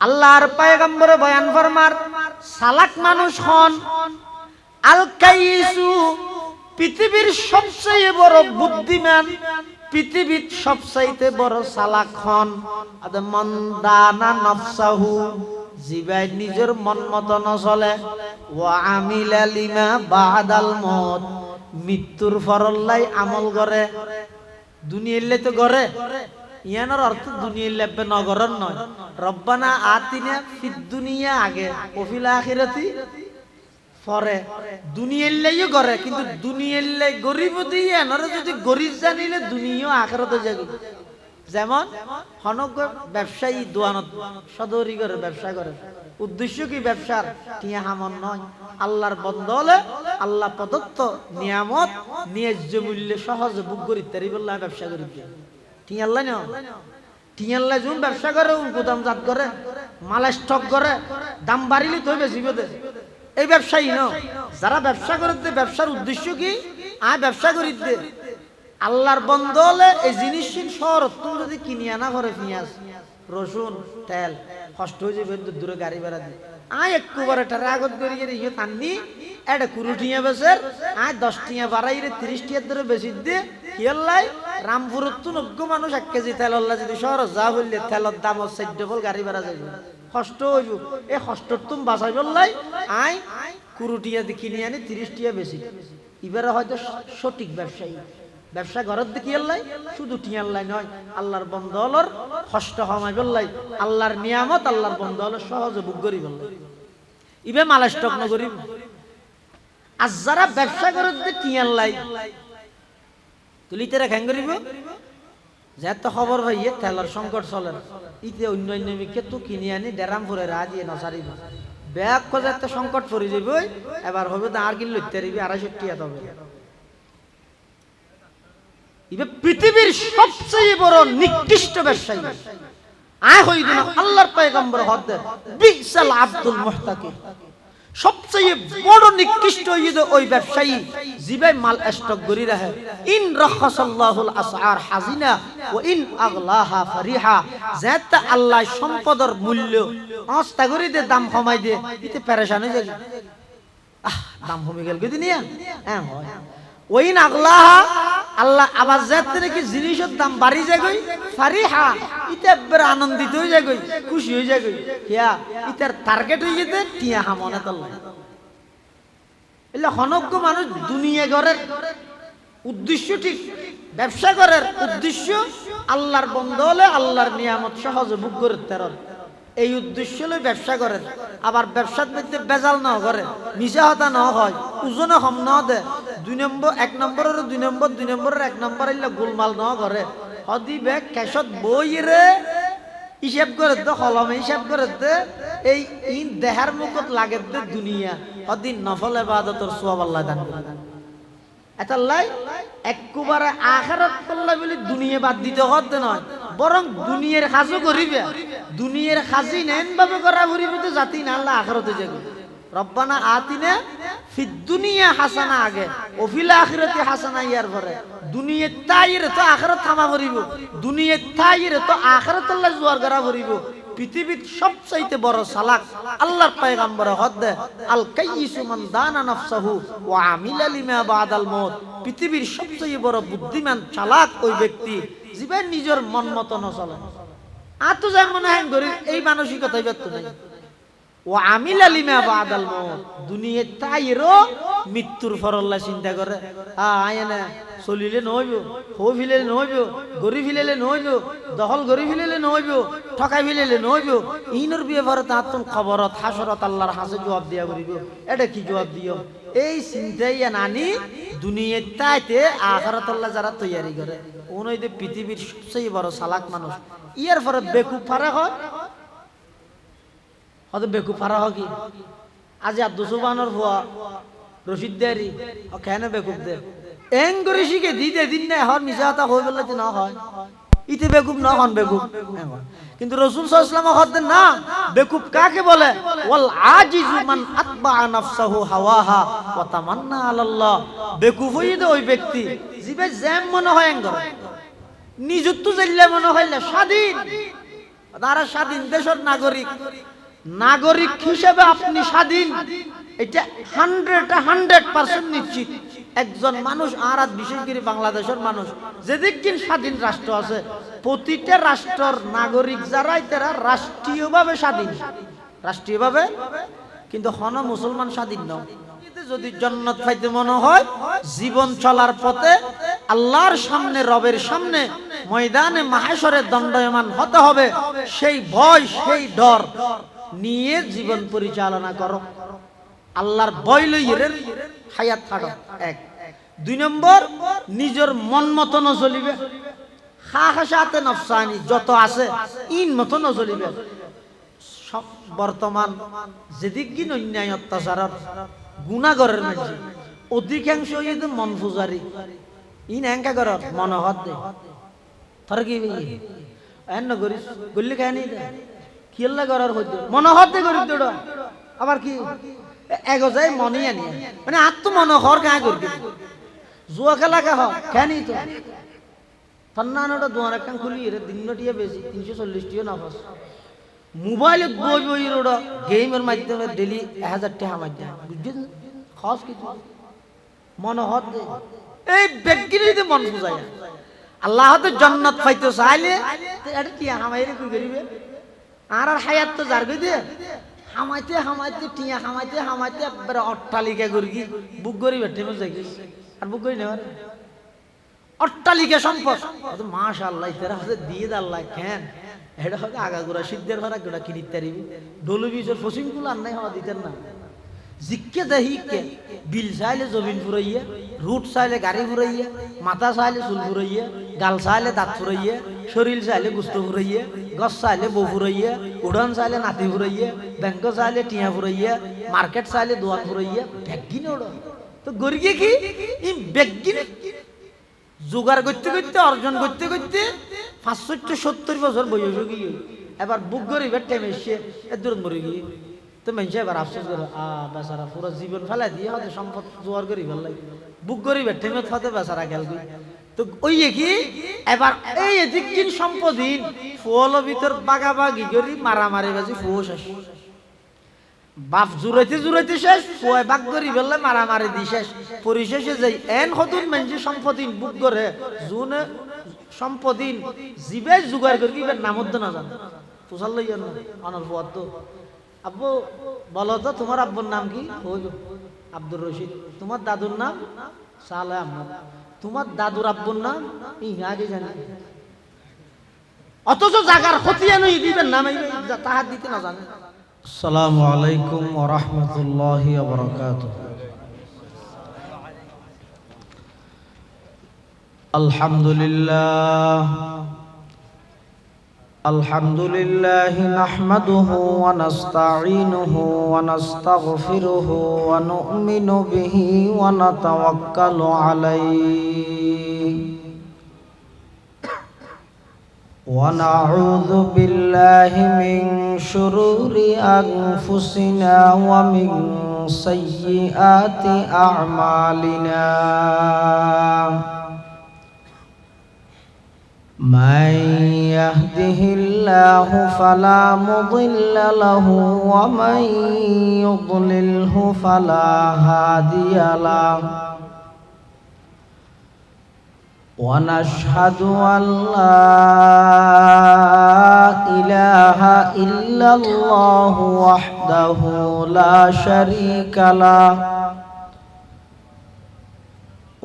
আল্লাহর পয়গম্বর বয়ান ফরমার সালাক মানুষ হন আল কাইসু, পৃথিবীর সবচেয়ে বড় বুদ্ধিমান, পৃথিবীর সবচাইতে বড় চালাক হন মান দানা নফসাহু, জিবাই নিজের মন মতো নচলে, ওয়া আমিলা লিমা বাদাল মউত, মৃত্যুর ফরল্লাই আমল করে। দুনিয়ালে তো করে, ইয়ানোর অর্থ দুনিয়ার লেবে নগরন নয়। রব্বানা আতিনা ফিদ দুনিয়া আগে ওফিল আখিরাতি পরে। দুনিয়ার লাইও করে, কিন্তু দুনিয়ার লাই গরিব দিয়ে এনারা যদি গরিব জানিলে দুনিয়াও আখিরাতে যাবে। যেমন হনক ব্যবসায়ী দোয়ানত সদরি করে ব্যবসা করে, উদ্দেশ্য কি ব্যবসার টিয়া হামন নয়, আল্লাহর বন্ধ হলে আল্লাহ প্রদত্ত নিয়ামত ন্যায্য মূল্যে সহজে বুক করি তারি বললে ব্যবসা করি দিয়ে টিয়াল্লাই না। টিয়াল্লাই যখন ব্যবসা করে গুদাম জাত করে, মাল স্টক করে, দাম বাড়িলে তো বেশি বোধে এই ব্যবসায়ী ন। যারা ব্যবসা করে ব্যবসার উদ্দেশ্য কি ব্যবসা করি দে আল্লাহর বন্ধ হলে এই জিনিস শহর তুমি যদি কিনে আনা করে পেঁয়াজ রসুন তেল কষ্ট হয়ে যাবে, দূরে গাড়ি ভাড়া দিয়ে একবারে আগত করে ইয়ে টাননি এটা 20 টিয়া বেচের 10 টিয়া বাড়াই 30 টিয়ার ধরে বেশি দিয়ে কিয়াল্লাই রামপুরের তো 90 মানুষ 1 কেজি তেল হল্লা যদি শহর যা বললে তেলের দাম 4 গাড়ি ভাড়া যাইব, কষ্ট হইব। এই কষ্টর তুমি বাঁচাই বললাই 20 টিয়া দিয়ে কিনে আনি 30 টিয়া বেশি। এবারে হয়তো সঠিক ব্যবসায়ী ব্যবসা ঘরের দিকে আল্লাহ শুধু টিয়াল্লাই নয়, আল্লাহর বন্ধ হলর কষ্ট হমাই বললাই, আল্লাহর নিয়ামত আল্লাহর বন্ধ হলো সহজে বুক করি বললাই ইবে মালা স্টক ন করিব। আর যারা ব্যবসা করে টিয়াল্লাই তুলিতে রেখান করিব যে তো খবর ভাইয়ে তেলের সংকট চলে, ইতে অন্যান্য মিকে তো কিনে আনি ডেরাম ভরে রা দিয়ে নসারিব ব্যাগ খোঁজা একটা সংকট পড়ে যাবে, এবার হবে তো আর কিন লইতে পারবি 250 টিয়া তবে। পৃথিবীর সবচেয়ে বড় নিকৃষ্ট ব্যবসায়ী হইদিন আল্লাহর পয়গম্বর হদ বিসাল আব্দুল মুহতাকির, সবচেয়ে বড় নিকৃষ্ট হইদ ওই ব্যবসায়ী জিবাই মাল স্টক করি রাখে। ইন রাখাসাল্লাহুল আসআর হাজিনা ওয়া ইন আগলাহা ফারিহা, যেটা আল্লাহ সম্পদের মূল্য আস্তা করে দে দাম কমাই দে ইতে পেরেশান হয়ে যায়। দাম কমে গেল কি দুনিয়া হয়। ওই আগলাহা আল্লাহ আবার যাতে নাকি জিনিসের দাম বাড়ি যাগই ফারিহা ইতে একবার আনন্দিত হয়ে যাগই, খুশি হয়ে যাগই, হিয়া ইতার টার্গেট হয়ে যেতে টিয়া হামনে তল্লাই। এলে হনজ্ঞ মানুষ দুনিয়া ঘরের উদ্দেশ্য ঠিক, ব্যবসা করার উদ্দেশ্য আল্লাহর বন্ধ হলে আল্লাহর নিয়ামত সহজে বুক করে তেরন, এই উদ্দেশ্য হলে ব্যবসা করেন। আবার ব্যবসার মধ্যে বেজাল না করে, মিশা হতা না হয়, ওজনে কম না দে, 1 নম্বরের 2 নম্বর 2 নম্বরের 1 নম্বর এলে গোলমাল না করে, হদি ব্যাগ ক্যাশত বই রে হিসাব করে দে, কলমে হিসাব করে দে, এই ইন দেহার মুখত লাগে দে দুনিয়া, হদি নফল ইবাদতের সওয়াব আল্লাহ দান করে। এটাল্লাই একবারে আখিরাত করলে বলি দুনিয়া বাদ দিতে হতে নয়, বরং দুনিয়ার কাজও করিবে, দুনিয়ার কাজই নেন ভাবে করা করিবে তো জাতি না আল্লাহ আখিরাতে যাবে। রব্বানা আতিনা ফিদ দুনিয়া হাসানা আগে ওফিল আখিরাতি হাসানা ইয়ার পরে দুনিয়া তাইরে তো আখিরাত থামা করিব, দুনিয়া তাইরে তো আখিরাত আল্লাহ জোয়ার করা করিব। পৃথিবীর সবচাইতে বড় চালাক আল্লাহর পয়গম্বর হদে আল কাইসু মান দানা নফসাহু ওয়া আমিলা লিমা বাদাল মউত, পৃথিবীর সবচেয়ে বড় বুদ্ধিমান চালাক ওই ব্যক্তি যিনি নিজের মন মতো ন চলে। আতো যেমন হ্যাং করি এই মানসিকতাই ব্যক্ত নাই। ওয়া আমিলা লিমা বাদাল মউত, দুনিয়া তাইরো মৃত্যুর ফরল্লা চিন্তা করে, আয়না চলিলে নহইব, হো ফিলেলে নহইব, গরি ফিলেলে নহইব, দখল গরি ফিলেলে নহইব, ঠকাই ফিলেলে নহইব, ইনর ব্যাপারে তাতুন খবরত হাসরত আল্লাহর হাসে জবাব দিয়া করিব। এটা কি জবাব দিও? এই চিন্তাই নানি দুনিয়া তাইতে আখিরাত আল্লাহ যারা তৈয়ারি করে উনইতে পৃথিবীর সবচেয়ে বড় চালাক মানুষ। ইয়ার পরে বেকুব ফারা হয়, হয়তো বেকুব ফারা হয় কি আজি আব্দুল সুবহানের ভুয়া রশিদ দেরি কেন বেকুব দে এং করে শিখে দিতে দিন না হর মিশা হতা হয়ে বললে না হয় ইতে বেকুব না হন বেকুব। কিন্তু রাসূল সাল্লাল্লাহু আলাইহি ওয়াসাল্লাম হতেন না বেকুব কাকে বলে, ওয়াল আজিজু মান আতবা নাফসাহু হাওয়াহা ওয়া তামান্না আলাল্লাহ, বেকুব হইতে ওই ব্যক্তি জিবে জ্যাম মনে হয় এং করে নিজত্ব জানলে মনে হইলে স্বাধীন তারা স্বাধীন দেশের নাগরিক, নাগরিক হিসেবে আপনি স্বাধীন, এটা 100% নিশ্চিত। একজন মানুষ আর বিশেষ করে বাংলাদেশের মানুষ যেদিন স্বাধীন রাষ্ট্র আছে, প্রতিটা রাষ্ট্রের নাগরিক যারাই তারা রাষ্ট্রীয়ভাবে স্বাধীন, রাষ্ট্রীয়ভাবে। কিন্তু হন মুসলমান স্বাধীন নয়। যদি জান্নাত পাইতে মনে হয়, জীবন চলার পথে আল্লাহর সামনে, রবের সামনে ময়দানে মাহশরে দণ্ডায়মান হতে হবে, সেই ভয় সেই ডর নিয়ে জীবন পরিচালনা করো। আল্লাহর ভয় লইয়ের হায়াত থাকো। এক। 2 নম্বর, নিজের মন মতো ন চলিবে, খাহাসাতে নফসানি যত আছে ইন মতো ন চলিবে। বর্তমান যেদিক দিন অন্যায় অত্যাচার গুনাহগারের মধ্যে অধিকাংশ মন পূজারি, ইন এঙ্কা কর মনোহত দে থর কি এন্ন করিস গল্লি খায়নি কিল্লা করার হইতো মনোহত দে করি তোড়া। আবার কি এগোজাই মনে আনি মানে আত্ম মনোহর কাঁ করবি জুয়া খেলা কা খানি তো তন্নানোটা দুয়ার একটা খুলি রে দিনটিয়া বেশি 340 নাফাস মোবাইলে বই বই ওটা গেমের মাধ্যমে ডেলি 1000 টাকা মাধ্যমে বুঝছেন খাস কিছু মনোহত এই ব্যক্তির মন বুঝায় আল্লাহ তো জান্নাত পাইতে চাইলে এটা টিয়া হামাইরে কি করিবে আর আর হায়াত তো জারবে দিয়ে হামাইতে হামাইতে টিয়া হামাইতে হামাইতে একবারে অট্টালিকা করি বুক করি বেঠে যাই আর বুক করি নেওয়ার অট্টালিকা সম্পদ মাশাআল্লাহ তেরা হাতে দিয়ে আল্লাহ কেন এটা হবে আগাগোড়া সিদ্ধের ভাড়া গোড়া কিনিতে পারিবি ডলু বীজের ফসিংগুলো আর নাই হওয়া দিতেন না জিক্কে দেহিকে বিল চাইলে জমিন ফুরাইয়া রুট চাইলে গাড়ি ফুরাইয়া মাথা চাইলে চুল ফুরাইয়া গাল চাইলে দাঁত ফুরাইয়া শরীর চাইলে গুস্ত ফুরাইয়া গছ চাইলে বউ ফুরাইয়া উড়ান চাইলে নাতি ফুরাইয়া ব্যাংক চাইলে টিয়া ফুরাইয়া মার্কেট চাইলে দোয়ান ফুরাইয়া ব্যাগিন ওড় তো গরিয়ে কি এই ব্যাগিন জোগাড় করতে করতে অর্জন করতে করতে 570 বছর বয়স গিয়ে এবার বুক গরিবের টাইম এসে দূর মরে গিয়ে তো মানুষে এবার আফসোস করে বেচারা পুরো জীবন ফেলাই দিয়ে হয়তো সম্পদ জোয়ার করি ভাল লাগে বুক গরিবের টাইমে হতে বেচারা গেল তো ওই কি এবার এই এদিকদিন সম্পদিন ফুল ভিতর বাগাবাগি করি মারামারি বাজি ফুয়ো শেষ বাপ জুড়াইতে জুড়াইতে শেষ ফুয়ে বাগ করি বললে মারামারি দি শেষ পরিশেষে যাই এন হতুন মানুষের সম্পদিন বুক করে জুনে সম্পদিন জীবে জোগাড় করি নামত না জানো পোষাল লই জানো অনর ফুয়ার তো আব্বু বলো তো তোমার আব্বুর নাম কি আব্দুর রশিদ তোমার দাদুর নাম সালে আহমদ তোমার দাদুর আব্বুর নাম আগে জানি অথচ জাগার খতিয়া নই দিবেন নাম তাহার দিতে না জানে আসসালামু আলাইকুম ওয়া রাহমাতুল্লাহি ওয়া বারাকাতুহু আলহামদুলিল্লাহ الحمد لله نحمده ونستعينه ونستغفره ونؤمن به ونتوكل عليه ونعوذ بالله من شرور أنفسنا ومن سيئات أعمالنا من يهده الله فلا مضل له ومن يضلله فلا هادي له ونشهد أن لا إله إلا الله وحده لا شريك له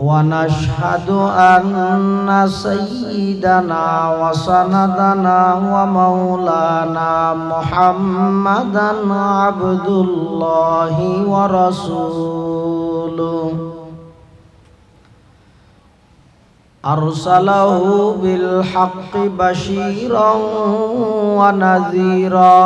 ونشهد أن سيدنا وسندنا ومولانا محمدا عبد الله ورسوله أرسله بالحق بشيرا ونذيرا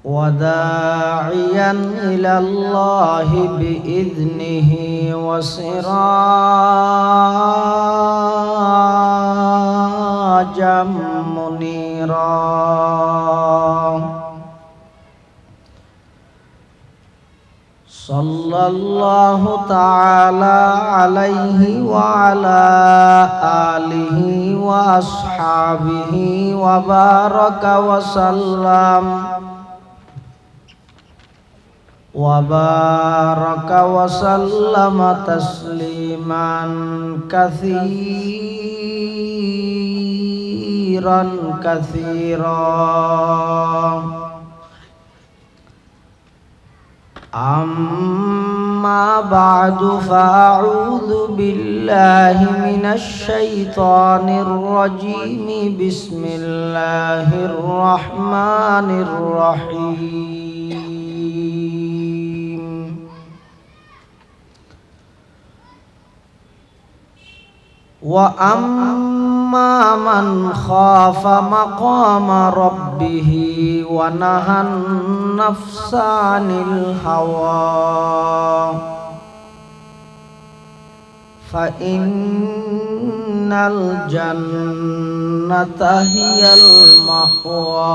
وداعيا إلى الله بإذنه وسراجا منيرا সাল্লাল্লাহু তাআলা আলাইহি ওয়া আলা আলিহি ওয়া আসহাবিহি ওয়া বারাকা ওয়া সাল্লাম وبارك وسلم تسليما كثيرا أما بعد فأعوذ بالله من الشيطان الرجيم بسم الله الرحمن الرحيم وأما من خاف مقام ربه ونهى النفس عن الهوى فإن الجنة هي المأوى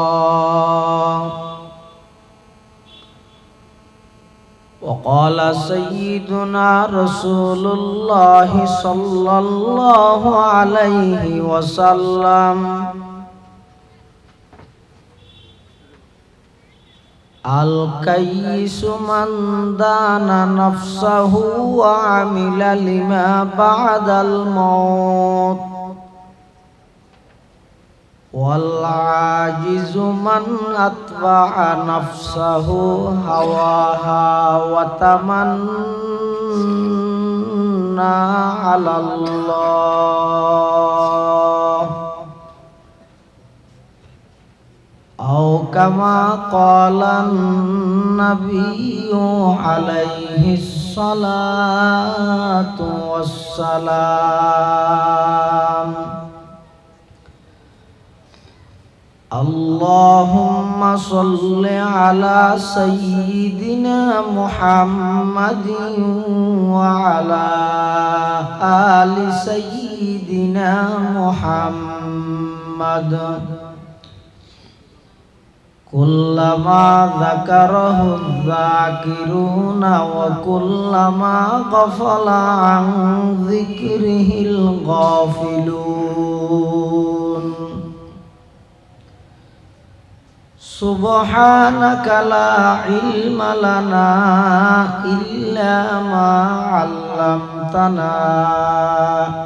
وقال سيدنا رسول الله صلى الله عليه وسلم الكيس من دان نفسه وعمل لما بعد الموت والعاجز من أتبع نفسه هواها وتمنى على الله أو كما قال النبي عليه الصلاة والسلام اللهم صل على سيدنا محمد وعلى آل سيدنا محمد كلما ذكره الذاكرون وكلما غفل عن ذكره الغافلون سبحانك لا علم لنا إلا ما علمتنا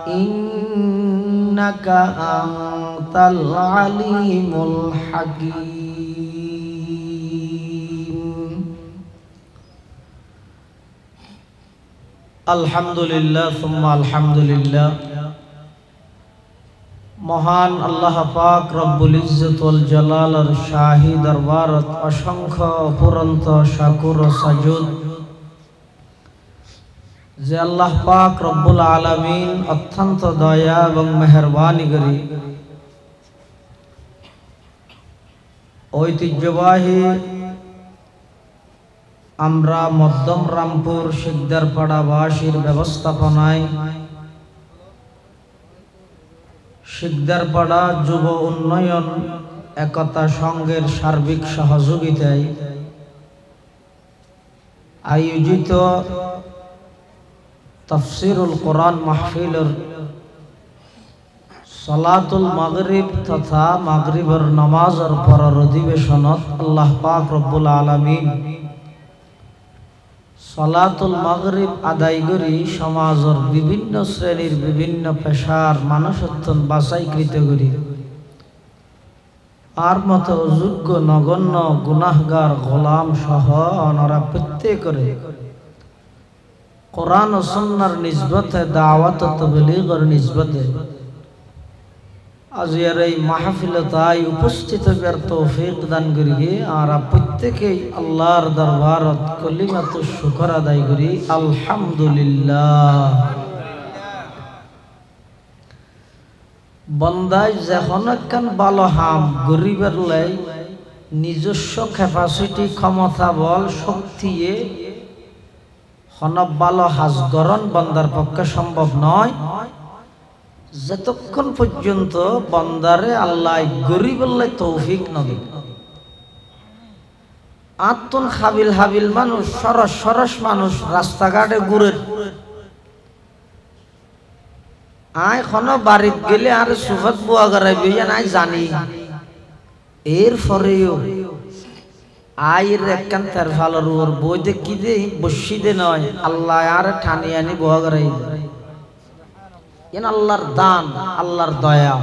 إنك أنت العليم الحكيم الحمد لله ثم الحمد لله মহান আল্লাহ পাক রব্বুল ইজ্জত ওয়াল জালালের শাহী দরবারত অসংখ্য অপুরন্ত শাকুর ও সাজুদ যে আল্লাহ পাক রব্বুল আলামিন অত্যন্ত দয়া এবং মেহেরবানি করে ঐতিহ্যবাহী আমরা মধ্যম রামপুর শিকদারপাড়া বাসীর ব্যবস্থাপনায় শিকদারপাড়া যুব উন্নয়ন একতা সংঘের সার্বিক সহযোগিতায় আয়োজিত তাফসীরুল কোরআন মাহফিলের সালাতুল মাগরিব তথা মাগরিবের নামাজের পরের অধিবেশনত আল্লাহ পাক রব্বুল আলামিন সালাতুল মাগরিব আদায় করি সমাজের বিভিন্ন শ্রেণীর বিভিন্ন পেশার মানুষত্বন বাছাইকৃত করি আর মতো অযোগ্য নগণ্য গুনাহগার গোলাম সহ ওনারা প্রত্যেকরে কোরআন ও সুন্নাহর নিসবতে দাওয়াত ও তাবলীগের নিসবতে আজকের এই মাহফিলে তাই উপস্থিত হবার তৌফিক দান করিয়ে আমরা প্রত্যেকেই আল্লাহর দরবারত কলিমাতুশ শুকর আদায় করি আলহামদুলিল্লাহ। বন্দায় যখন একখান ভালো হাম গরিবের লাই নিজস্ব ক্যাপাসিটি ক্ষমতা বল শক্তিয়ে হনব ভালো হাজগরণ বন্দার পক্ষে সম্ভব নয় যতক্ষণ পর্যন্ত বন্দারে আল্লাহ গরিবের লাই তৌফিক নদী আত্মন হাবিল হাবিল মানুষ, সরস সরস মানুষ রাস্তাঘাটে ঘুরে। আয় কোনো বাড়িত গেলে আর সুফত বুয়া গড়াইবে নাই জানি। এরপরেও আয়ের একখান তার ভালোর ওর বইতে কি দে বসি দে নয়, আল্লাহ আর ঠানি আনি বুয়া গড়াই আল্লাহর দান, আল্লাহর দয়া।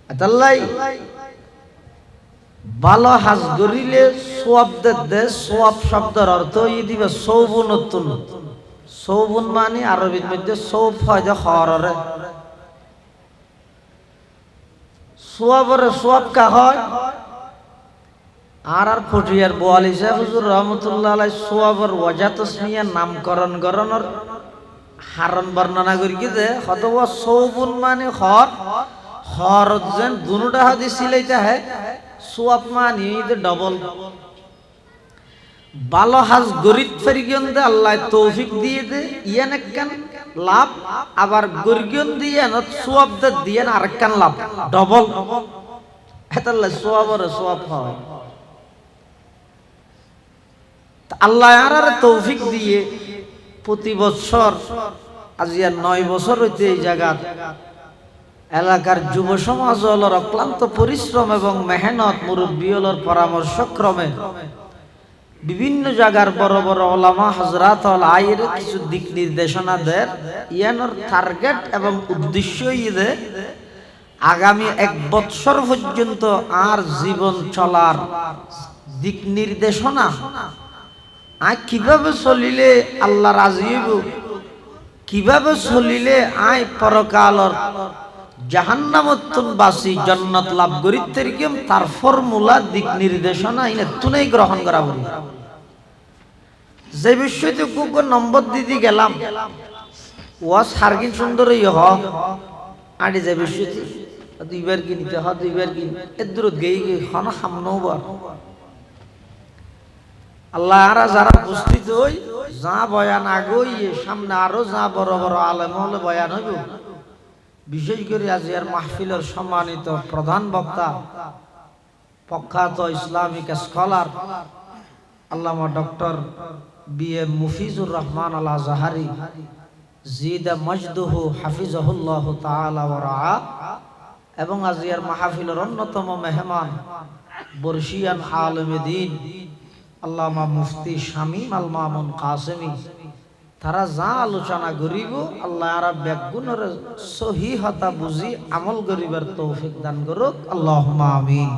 আল্লাহ ভালো হাজ গরিলে সোয়াব দে, সোয়াব শব্দের অর্থ ই দিবে সৌবনতুন। সৌবন মানে আরবির মধ্যে সৌফ হয় যে হররে, সোয়াবরে সোয়াব কা হয়। আর ফটিয়ার বোয়ালি সাহেব হুজুর রহমতুল্লাহ আলাই সোয়াবর ওয়াজা তসমিয়া নামকরণ গরণের হারণ বর্ণনা করি কি যে হত সৌবন মানে হর, হর যেন দুটা হাদি সিলাইতে হয়, সোয়াব মানে ডবল। ভালো হাজ গরিব ফেরিগন দে আল্লাহ তৌফিক দিয়ে দে ইয়ান একখান লাভ, আবার গরিগন দিয়ে সোয়াব দে দিয়ে আরেকখান লাভ ডবল। এতাল্লাহ সোয়াবর সোয়াব হয়। আল্লাহ আর তৌফিক দিয়ে প্রতি বছর আজি আর 9 বছর হইতে এই জায়গা এলাকার যুব সমাজ হলর অক্লান্ত পরিশ্রম এবং মেহনত, মুরব্বী হলর পরামর্শক্রমে বিভিন্ন জায়গার বড় বড় ওলামা হযরত আয়ের কিছু দিক নির্দেশনা দেন। ইয়ানোর টার্গেট এবং উদ্দেশ্য ইয়ে আগামী 1 বছর পর্যন্ত আর জীবন চলার দিক নির্দেশনা, আয় কিভাবে চলিলে আল্লাহ রাজি হইব, কিভাবে চলিলে আয় পরকালর জাহান্নামতুন বাসি জান্নাত লাভ করিতে কিম তার ফর্মুলা দিক নির্দেশনা ইনে তুনেই গ্রহণ করা বলি। যে বিষয়তে গুগল নম্বর দিতে গেলাম ওয়া সার্গিন সুন্দরই হ আড়ি যে বিষয়তে 2 বার কি নিতে হয়, 2 বার কি এর দূরত গেই খানা সামনেও বার আল্লাহ আর যারা উপস্থিত হই যা বয়ান আগই সামনে আরো যা বড় বড় আলেম হলে বয়ান হইব। বিশেষ করে আজিয়ার মাহফিলের সম্মানিত প্রধান বক্তা প্রখ্যাত ইসলামিক স্কলার আল্লামা ডক্টর বি.এম. মুফিজুর রহমান আল আজহারি জিদা মজদুহু হাফিজাহুল্লাহ তাআলা ওয়া রাআ, এবং আজিয়ার মাহফিলের অন্যতম মেহমান বর্ষিয়ান আলেমে দ্বীন আল্লামা মুফতি শামীম আল মামুন কাসেমি, তারা যা আলোচনা করিব আল্লাহ আর ব্যাগুণের সহিহতা বুঝি আমল করিবার তৌফিক দান করুক, আল্লাহুম্মা আমিন।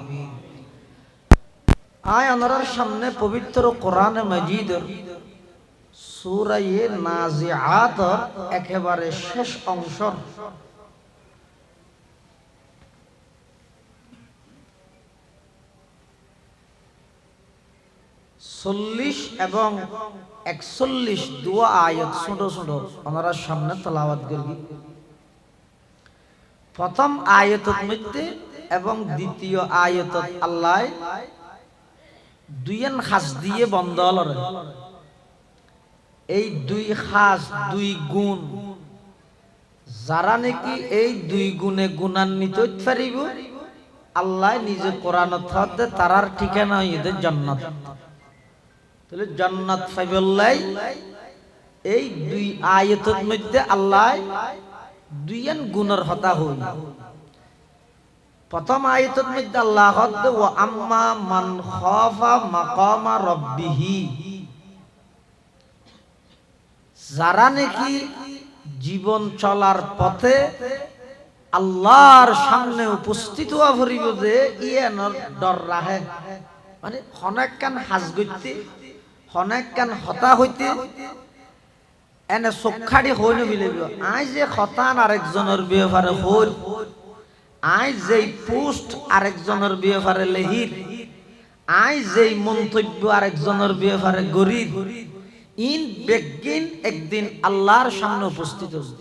আয় আনার সামনে পবিত্র কোরআনে মাজিদের সূরা নাজিআত একেবারে শেষ অংশ চল্লিশ এবং 41 দুয়া আয়াত ছোট ছোট আমরা সামনে তেলাওয়াত করি। প্রথম আয়াতের মধ্যে এবং দ্বিতীয় আয়াতত আল্লাহ দুইয়েন খাস দিয়ে বন্ধ হলরে। এই 2 খাস 2 গুণ যারা নাকি এই 2 গুণে গুণান্বিত হইতে পারিব আল্লাহ নিজে কোরআনত হতে তারার ঠিকানা হইতে জান্নাত। তাহলে জান্নাত পাইবল্লাই এই 2 আয়াতের মধ্যে আল্লাহ 2 গুণের কথা হই। প্রথম আয়াতের মধ্যে আল্লাহ হতে ওয়া আম্মা মান খাফা মাকামা রাব্বিহি, যারা নাকি জীবন চলার পথে আল্লাহর সামনে উপস্থিত হওয়া ভরিব যে ইয়ানোর ডর রাহে, মানে অনেক কান হাজ গইতে অনেক কান হতা হইতে এনে চোখাড়ি হই নবিলিব। আই যে হতান আরেকজনের ব্যবহারে হল, আই যেই পোস্ট আরেকজনের ব্যবহারে লেহির, আই যেই মন্তব্য আরেকজনের ব্যবহারে গরিব, ইন বেগিন একদিন আল্লাহর সামনে উপস্থিত হবে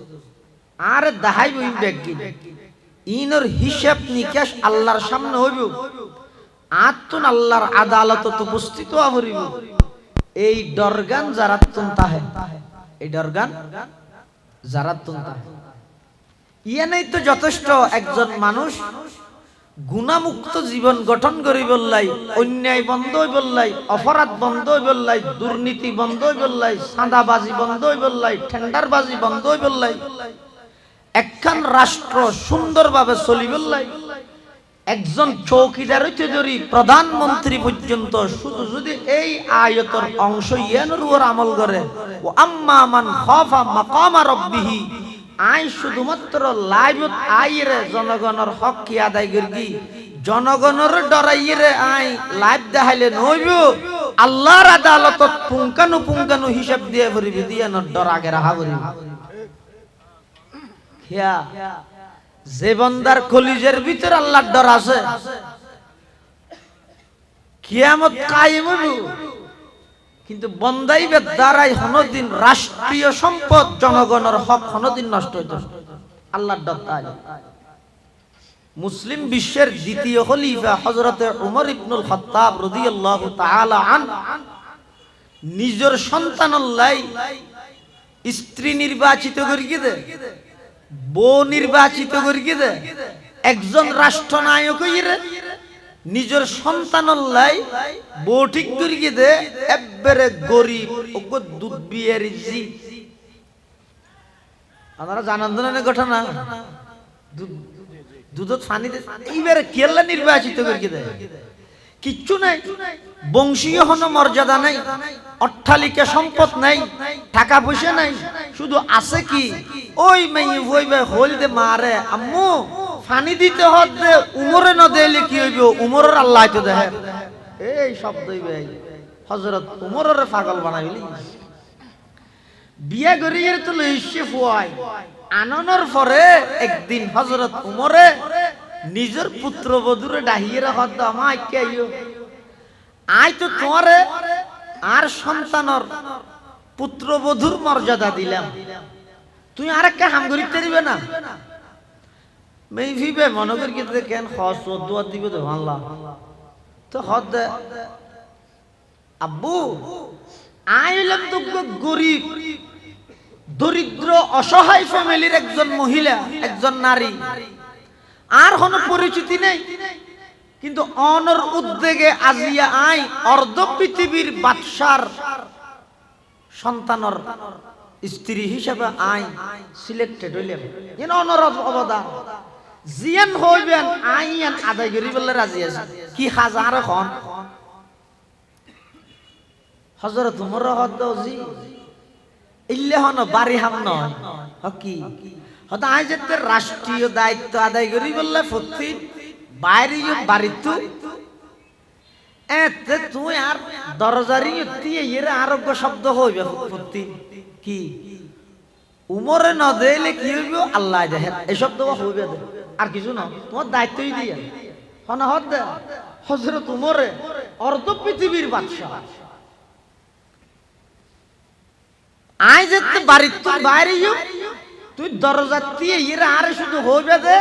আর দাহাইব। ইন বেগিন ইনর হিসাব নিকাশ আল্লাহর সামনে হইব, আতুন আল্লাহর আদালতত উপস্থিত হইব। এই ডরগান যারা তুনতাহে, এই ডরগান যারা তুনতাহে ইয়ানেই তো যথেষ্ট একজন মানুষ গুণামুক্ত জীবন গঠন করি বললাই, অন্যায় বন্ধ হই বললাই, অপরাধ বন্ধ হই বললাই, দুর্নীতি বন্ধ হই বললাই, সাদাবাজি বন্ধ হই বললাই, টেন্ডারবাজি বন্ধ হই বললাই, একখান রাষ্ট্র সুন্দরভাবে চলি বললাই, একজন চৌকিদার হইতে ধরি প্রধানমন্ত্রী পর্যন্ত শুধু যদি এই আয়াতের অংশ ইয়ানোর উপর আমল করে, ও আম্মা মান খাফা মাকামা রাব্বিহি, আই শুধুমাত্র লাইভত আইরে জনগণের হক কি আদায় করি, জনগণের ডরাইরে আই লাইভ দেখাইলে নইব, আল্লাহর আদালতত পুঙ্খানু হিসাব দিয়ে ভরিবি দিয়ে ডর আগে রাখা করিব। খেয়া যে বন্দার কলিজের ভিতর আল্লাহর ডর আছে, কিয়ামত কায়েম হইব, কিন্তু বন্দাইবে দ্বারাই হনদিন রাষ্ট্রীয় সম্পদ জনগণের হক হনদিন নষ্ট হইত আল্লাহর ডর। তাই মুসলিম বিশ্বের দ্বিতীয় খলিফা হযরতে উমর ইবনুল খাত্তাব রাদিয়াল্লাহু তাআলা আনহু নিজের সন্তানল্লাই স্ত্রী নির্বাচিত করিয়ে দে, বউ নির্বাচিত করিয়ে দে, একজন রাষ্ট্রনায়ক হইরে নিজের সন্তানল্লাই বউ ঠিক করিয়ে দে, একবারে গরিব ওগো দুধ বিয়ের জি। আপনারা জানান না ঘটনা, দুধত পানি দে, এইবারে কেল্লা নির্বাচিত করিয়ে দেয়, কিচ্ছু নাই, বংশীয় হন মর্যাদা নাই, অট্টালিকা সম্পদ নাই, টাকা পয়সা নাই, শুধু আছে কি ওই মেয়ে হইবে হইল দে মারে আম্মু পানি দিতে হতে উমরে ন দেলে কি হইবে, উমরের আল্লাহ তো দেখে এই শব্দ হইবে হযরত উমরের পাগল বানাইলি। বিয়া করিয়ে তো লইছে ফুয়াই আননের পরে একদিন হযরত উমরে নিজের পুত্রবধূরে ডাহিয়ে রাখত, আমার কে আই তো তোমারে আর সন্তানের পুত্রবধূর মর্যাদা দিলাম, তুই আর একটা হাম করিতে দিবে না। মেয়ে ভিবে মনে করি কেন হস দোয়া দিবে তো ভাল্লা তো হদ আব্বু আই হইলাম তো গরিব দরিদ্র অসহায় ফ্যামিলির একজন মহিলা, একজন নারী, আর কোন পরিচিতি নেই, কিন্তু অনর উদ্যোগে আজিয়া আই অর্ধ পৃথিবীর বাদশার সন্তানর স্ত্রী হিসেবে আই সিলেক্টেড হইলাম। যেন অনর অবদান জিয়ান হইবেন আইয়ান আদায় করি বলে রাজি আছে, কি হাজার খন হযরত উমর হদ্দজি ইল্লে হন বাড়ি হাম নয় কি হয়তো আই যেতে রাষ্ট্রীয় দায়িত্ব আদায় করি বললে প্রতি বাইরে বাড়িত এতে তুই আর দরজারি এরা আরোগ্য শব্দ হইবে প্রতি কি উমরে ন দিলে কি হইব আল্লাহ দেখেন এই শব্দ হইবে আর কিছু না, তোমার দায়িত্বই দিয়ে হন হদ হযরত উমরে অর্ধ পৃথিবীর বাদশা আই যেতে বাড়ির তুই বাইরে তুই দরজা দিয়ে এরা আরে শুধু হইবে দে,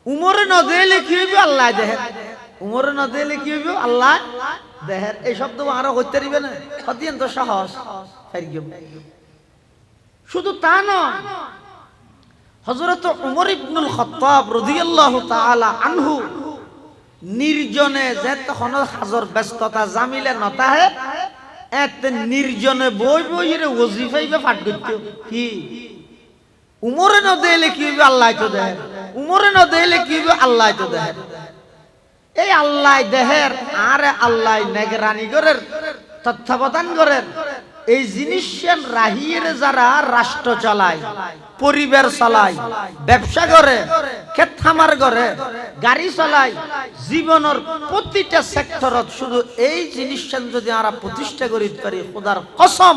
উমরে ন দিলে কি হইবে আল্লাহ দেখেন, উমরে ন দিলে কি হইবে আল্লাহ দেখেন এই শব্দ আরো হইতে দিবে না, অত্যন্ত সহজ। শুধু তা নয়, হযরত উমর ইবনুল খাত্তাব রাদিয়াল্লাহু তাআলা আনহু নির্জনে যেত হন হাজর ব্যস্ততা জামিলে নতাহে এত নির্জনে বই বইরে ওজিফাইবে পাঠ করতে কি উমরে ন দিলে কি হইবে আল্লাহ তো দেখেন, উমরে ন দিলে কি হইবে আল্লাহ তো দেখেন। এই আল্লাহ দেহের আরে আল্লাহ নেগরানি করেন তত্ত্বাবধান করেন, এই জিনিস রাহিয়ে যারা রাষ্ট্র চালায়, পরিবার চালায়, ব্যবসা করে, ক্ষেত খামার করে, গাড়ি চালায়, জীবনের প্রতিটা সেক্টরত শুধু এই জিনিসটা যদি আমরা প্রতিষ্ঠা করিতে পারি, খোদার কসম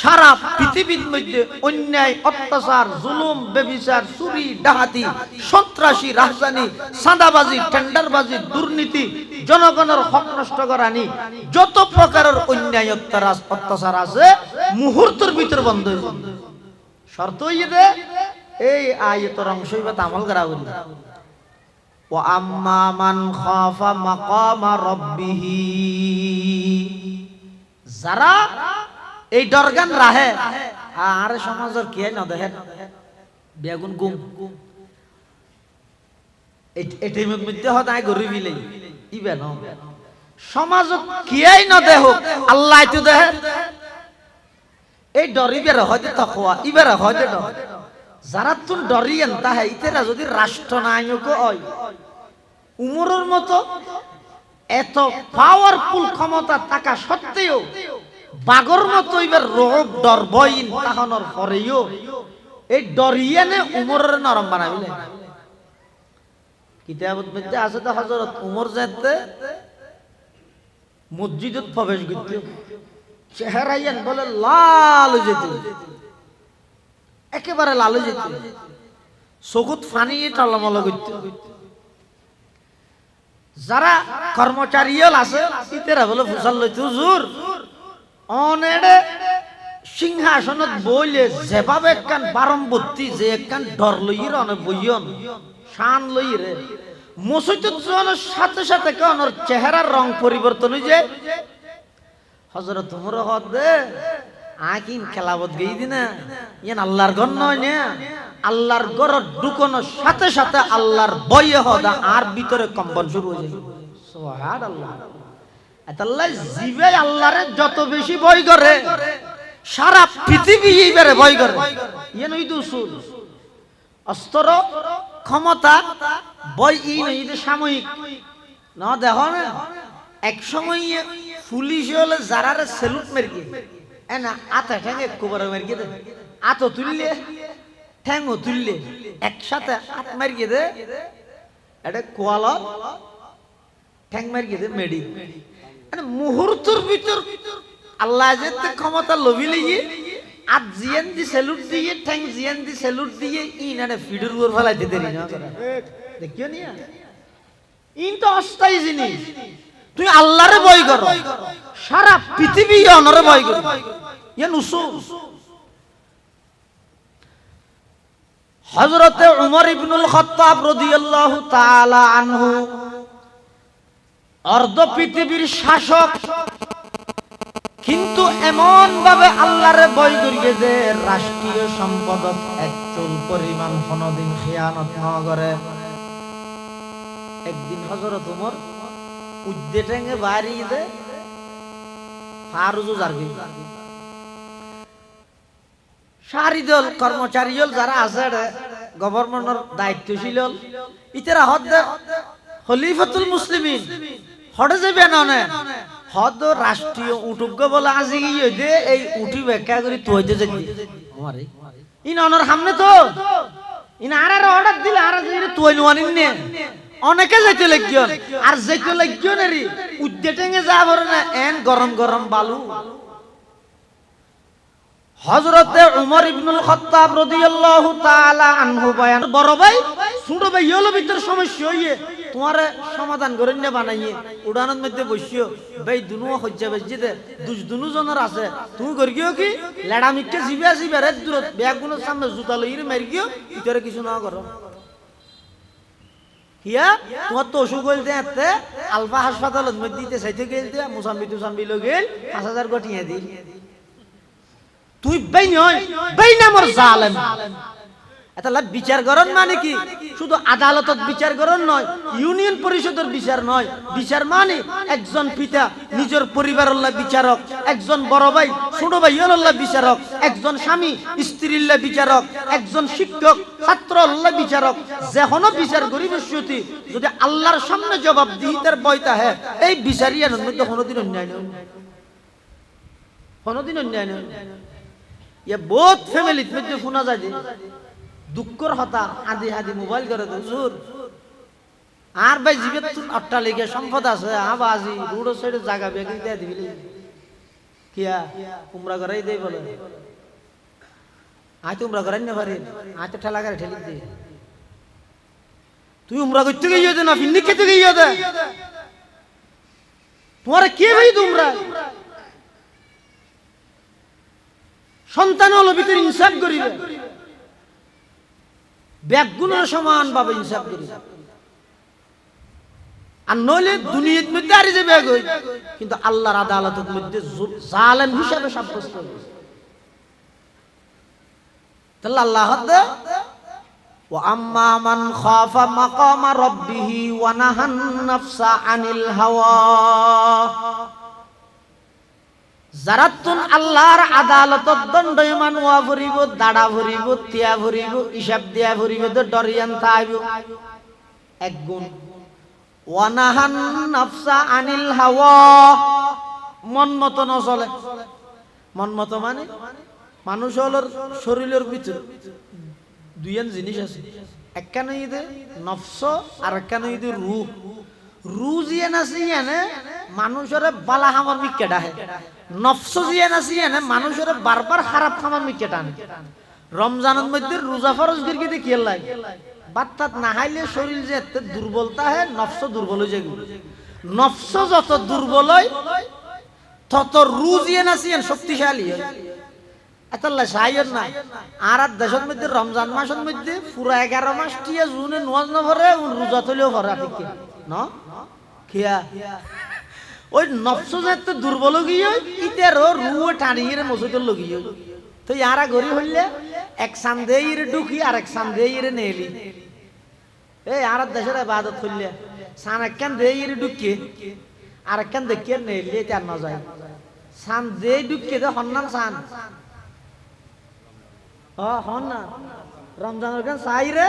সারা পৃথিবীর মধ্যে অন্যায় অত্যাচার জুলুম ব্যভিচার চুরি ডাকাতি সন্ত্রাসী রাজধানী সাদাবাজি টেন্ডারবাজি দুর্নীতি জনগণের হক নষ্ট করানি যত প্রকারের অন্যায় অত্যাচার আছে মুহূর্তের ভিতর বন্ধ হয়ে যাবে। শর্ত হইয়ে এই আয়াতের অংশই বা আমল করা বলি ও আম্মা মান খাফা মাকামা রাব্বিহি, যারা এই দরগান রাহে আর সমাজের কে না দেখেন বেগুন গুম এটাই মধ্যে হতায় গরিবি লাই ইবে ন সমাজত কিয়াই ন দেহ আল্লাহ তো দেহ এই ডরিবের হয়তো তকওয়া ইবের হয়তো ডর যারা তুন ডরিয়েন তাহে ইতেরা যদি রাষ্ট্রনায়ক হয় উমরের মতো এত পাওয়ারফুল ক্ষমতা থাকা সত্ত্বেও বাগর মতো এবার রোগ ডর বইন তাহনর পরেও এই ডরিয়েনে উমরের নরম বানাইলে কিতাবত মধ্যে আছে তো হযরত উমর যেতে মসজিদত প্রবেশ করতে চেহারাইয়ান বলে লাল যেতে একেবারে লাল যেতে চকুত ফানি টলমল করতে যারা কর্মচারীল আছে ইতেরা বলে ফুসাল লইতে হুজুর অনেডে সিংহাসনত বইলে যেভাবে একখান বারম্বর্তী যে একখান ডর লইর অনে বইয়ন শান লইরে মসজিদত যাওয়ার সাথে সাথে কোনর চেহারার রং পরিবর্তন হই যায় হযরত উমর হদে আকিন খেলাবত গই দিনা ইয়ান আল্লাহর ঘর নয় না আল্লাহর ঘর ঢুকানোর সাথে সাথে আল্লাহর ভয়ে হদা আর ভিতরে কম্পন শুরু হয়ে যায় সুবহানাল্লাহ আল্লাহ জিবে আল্লাহরে যত বেশি ভয় করে সারা পৃথিবী এইবারে ভয় করে ইয়ান ওই দুসুল অস্ত্র ক্ষমতা ভয় ই নয় এটা সাময়িক না দেখো না এক সময় পুলিশ হলে যারারে সেলুট মেরকি এনা আতা ঠ্যাঙে কুবর মেরকি দে আতো তুললে ঠ্যাঙও তুললে একসাথে হাত মেরকি দে এটা কোয়ালা ঠ্যাং মেরকি দে মেডি মানে মুহূর্তের ভিতর আল্লাহ যে ক্ষমতা লবি লিয়ে আজ জিয়ান দি সেলুট দিয়ে ঠ্যাং জিয়ান দি সেলুট দিয়ে ইনারে ফিডুর উপর ফেলাইতে দেরি না দেখিও নি ইন তো অস্থায়ী জিনিস তুই আল্লাহরে ভয় কর সারা পৃথিবী অনরে ভয় কর ইয়ান উসুল হযরতে উমর ইবনুল খাত্তাব রাদিয়াল্লাহু তাআলা আনহু অর্ধ পৃথিবীর শাসক কিন্তু এমন ভাবে আল্লাহরে ভয় করিয়ে যে রাষ্ট্রীয় সম্পদত এক চুল পরিমাণ কোনদিন খেয়ানত না করে একদিন হযরত উমর উদ্দে টেঙ্গে বাড়ি দে ফারুজু জারবি সারি দল কর্মচারী হল যারা আছে গভর্নমেন্টের দায়িত্বশীল হল ইতারা হদ খলিফাতুল মুসলিমিন হড়ে যাবে না হদ রাষ্ট্রীয় উটুগ্য বলে আজি গিয়ে দে এই উঠি ব্যাখ্যা করি তুইতে যেতে আমারে ইন অনর সামনে তো ইন আর অর্ডার দিলে আর তুই নোয়ানিন নে অনেকে যাইতে লাগিয়ন আর যাইতে লাগিয়ন এরি উদ্দেটেঙ্গে যা ভরে না এন গরম গরম বালু হযরতে উমর ইবনুল খাত্তাব রাদিয়াল্লাহু তাআলা আনহু বয়ান বড় ভাই ছোট ভাই হলো ভিতর সমস্যা হইয়ে তোমারে সমাধান করে নে বানাইয়ে উড়ানোর মধ্যে বসিও ভাই দুনো হজ্জা বেজিতে দুজ দুনো জনের আছে তুমি করি গিও কি লেডা মিটকে জিবে জিবে রে দূরত ব্যাগগুলো সামনে জুতা লইরে মারি গিও ভিতরে কিছু না করো হিয়া তোমার তো অসুখ হইল দেতে আলফা হাসপাতালত মধ্যে দিতে চাইতে গেল দিয়া মুসাম্বি লই গেল 5000 গটিয়ে দি তুই বেই নয় বেই নামর জালেম এতলা বিচার করন মানে কি শুধু আদালতত বিচার করন নয় ইউনিয়ন পরিষদের বিচার নয় বিচার মানে একজন পিতা নিজের পরিবারের বিচারক একজন বড় ভাই ছোট ভাই হল্লা বিচারক একজন স্বামী স্ত্রীর বিচারক একজন শিক্ষক ছাত্রর বিচারক যেহনো বিচার করিবে সত্যি যদি আল্লাহর সামনে জবাব দিহিতার বয়তা হে এই বিচারিয়ার মধ্যে কোনোদিন অন্যায় নয় কোনোদিন অন্যায় নয় ইয়া বহুত ফ্যামিলির মধ্যে শোনা যায় দুঃখর হতা আদি হাদি মোবাইল করে হুজুর আর ভাই জীবের অট্টালিকা সম্পদ আছে আবাজি রোড সাইডে জায়গা বেগে দিয়ে দিবি কিয়া কুমড়া করাই দেই বলে আয় তোমরা করাই না পারি আয় তো ঠেলা করে ঠেলি দে তুই উমরা করতে গিয়ে দে না ফিন্নি খেতে গিয়ে দে তোমার কে ভাই তোমরা সন্তান হলো ভিতরে ইনসাফ করিবে ব্যাগগুলোর সমান ভাবে ইনসাফ করিবে আর নইলে দুনিয়ার মধ্যে আর যে ব্যাগ হই কিন্তু আল্লাহর আদালতের মধ্যে জালেম হিসাবে সাব্যস্ত হবে তাহলে আল্লাহ ওয়া আম্মা মান খাফা মাকামা রাব্বিহি ওয়া নাহান নাফসা আনিল হাওয়া, যারা তুন আল্লাহর আদালতত দণ্ডয়মান হওয়া ভরিব, দাড়া ভরিব, তিয়া ভরিব, হিসাব দিয়া ভরিব, তো ডরিয়ান থাইব এক গুণ। ওয়া নাহান নাফসা আনিল হাওয়া, মন মতো নচলে। মন মতো মানে মানুষ হলোর শরীরের ভিতর দুইয়ান জিনিস আছে, একখান ঈদে নফস আর একখান ঈদে রূহ। রু জিয়ান আছে ইয়ানে মানুষের বালা খামার মিক্কে ডাহে, নফস জিয়ান আছে ইয়ানে মানুষের বারবার খারাপ খামার মিক্কে টানে। রমজানের মধ্যে রোজা ফরজ গিরগি দেখিয়ে লাগে বাত্তাত না খাইলে শরীর যে এত দুর্বলতা হয়, নফস দুর্বল হয়ে যায়। নফস যত দুর্বল হয় তত রু জিয়ান আছে ইয়ান শক্তিশালী হয়। এতলা সাইয়ের না আর দেশের মধ্যে রমজান মাসের মধ্যে পুরা 11 মাস টিয়া জুনে নোয়াজ না ভরে রোজা তুলেও ভরে ঠিক না খিয়া। ওই নফস যে দুর্বল গিয়ে ইতেরও রুয়ে টানিয়ে মসজিদের লগিয়ে তো ইয়ারা গড়ি হইলে এক সান্দে ইরে ঢুকি আর এক সান্দে ইরে নেলি। এই আর দেশের ইবাদত হইলে সান একখান দে ইরে ঢুকি আর একখান দেখিয়ে নেলি তার না যায়। সান দে ঢুকি দে হন্নান সান হন না রমজানের গান চাই রে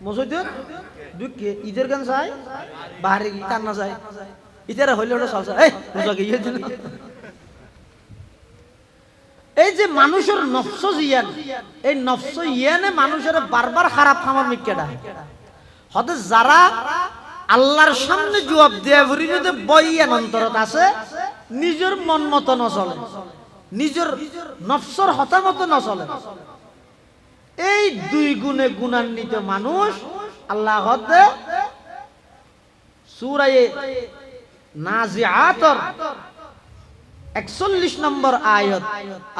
মসজিদের ঢুকি ঈদের গান চাই বাহারে তার না যায়। ইতারা হইলে ওটা চলছে এই যে মানুষের নফস জিয়ান, এই নফস ইয়ানে মানুষের বারবার খারাপ খামার মিক্কেটা হতে যারা আল্লাহর সামনে জবাব দেয়া ভরিতে বইয়ান অন্তরত আছে, নিজের মন মতো নচলে, নিজের নফসর হতা মতো নচলে। এই দুই গুণে গুণান্বিত মানুষ আল্লাহ হতে সূরায়ে নাজিআতর 41 নম্বর আয়াত